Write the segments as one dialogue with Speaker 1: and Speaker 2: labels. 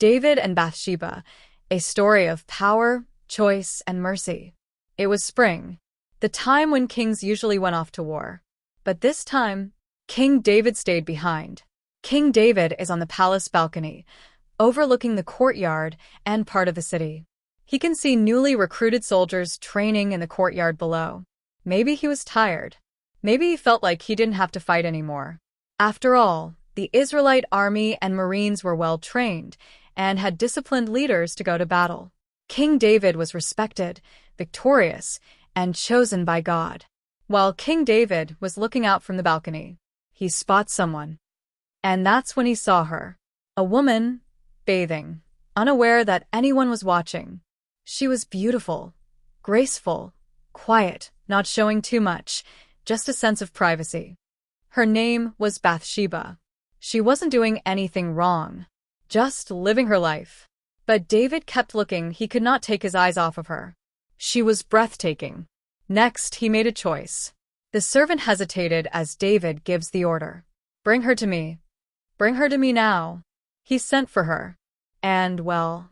Speaker 1: David and Bathsheba, a story of power, choice, and mercy. It was spring, the time when kings usually went off to war. But this time, King David stayed behind. King David is on the palace balcony, overlooking the courtyard and part of the city. He can see newly recruited soldiers training in the courtyard below. Maybe he was tired. Maybe he felt like he didn't have to fight anymore. After all, the Israelite army and Marines were well trained and had disciplined leaders to go to battle. King David was respected, victorious, and chosen by God. While King David was looking out from the balcony, he spots someone. And that's when he saw her. A woman, bathing, unaware that anyone was watching. She was beautiful, graceful, quiet, not showing too much, just a sense of privacy. Her name was Bathsheba. She wasn't doing anything wrong, just living her life. But David kept looking. He could not take his eyes off of her. She was breathtaking. Next, he made a choice. The servant hesitated as David gives the order. "Bring her to me. Bring her to me now." He sent for her. And, well,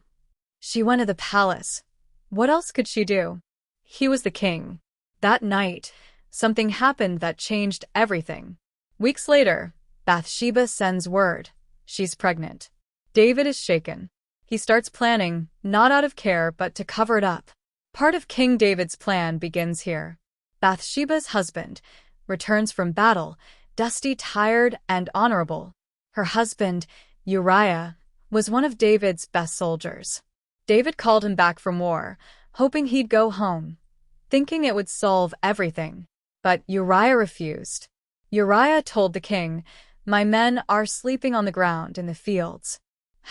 Speaker 1: she went to the palace. What else could she do? He was the king. That night, something happened that changed everything. Weeks later, Bathsheba sends word. She's pregnant. David is shaken. He starts planning, not out of care, but to cover it up. Part of King David's plan begins here. Bathsheba's husband returns from battle, dusty, tired, and honorable. Her husband, Uriah, was one of David's best soldiers. David called him back from war, hoping he'd go home, thinking it would solve everything. But Uriah refused. Uriah told the king, "My men are sleeping on the ground in the fields.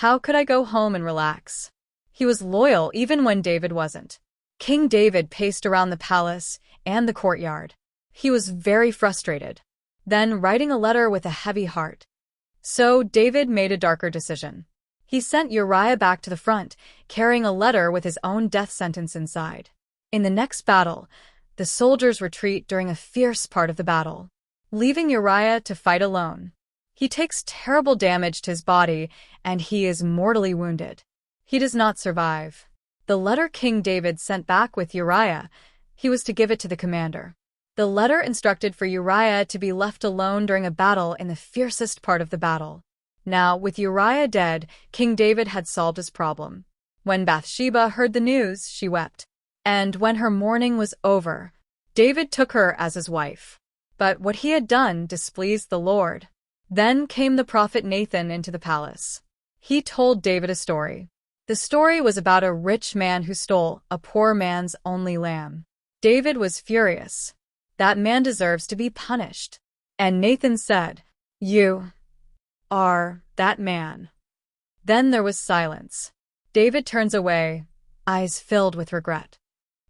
Speaker 1: How could I go home and relax?" He was loyal even when David wasn't. King David paced around the palace and the courtyard. He was very frustrated, then writing a letter with a heavy heart. So David made a darker decision. He sent Uriah back to the front, carrying a letter with his own death sentence inside. In the next battle, the soldiers retreat during a fierce part of the battle, leaving Uriah to fight alone. He takes terrible damage to his body, and he is mortally wounded. He does not survive. The letter King David sent back with Uriah, he was to give it to the commander. The letter instructed for Uriah to be left alone during a battle in the fiercest part of the battle. Now, with Uriah dead, King David had solved his problem. When Bathsheba heard the news, she wept. And when her mourning was over, David took her as his wife. But what he had done displeased the Lord. Then came the prophet Nathan into the palace. He told David a story. The story was about a rich man who stole a poor man's only lamb. David was furious. That man deserves to be punished. And Nathan said, "You are that man." Then there was silence. David turns away, eyes filled with regret.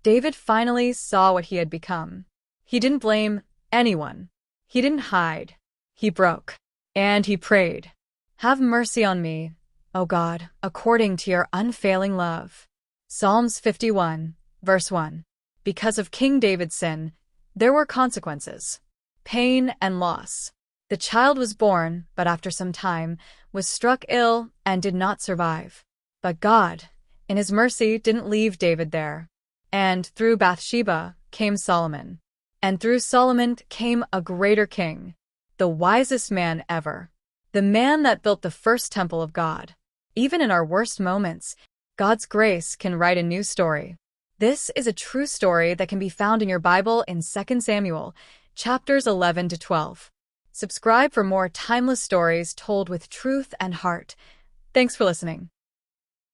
Speaker 1: David finally saw what he had become. He didn't blame anyone. He didn't hide. He broke. And he prayed, "Have mercy on me, O God, according to your unfailing love." Psalms 51, verse 1. Because of King David's sin, there were consequences, pain and loss. The child was born, but after some time, was struck ill and did not survive. But God, in his mercy, didn't leave David there. And through Bathsheba came Solomon. And through Solomon came a greater king, the wisest man ever, the man that built the first temple of God. Even in our worst moments, God's grace can write a new story. This is a true story that can be found in your Bible in 2 Samuel, chapters 11 to 12. Subscribe for more timeless stories told with truth and heart. Thanks for listening.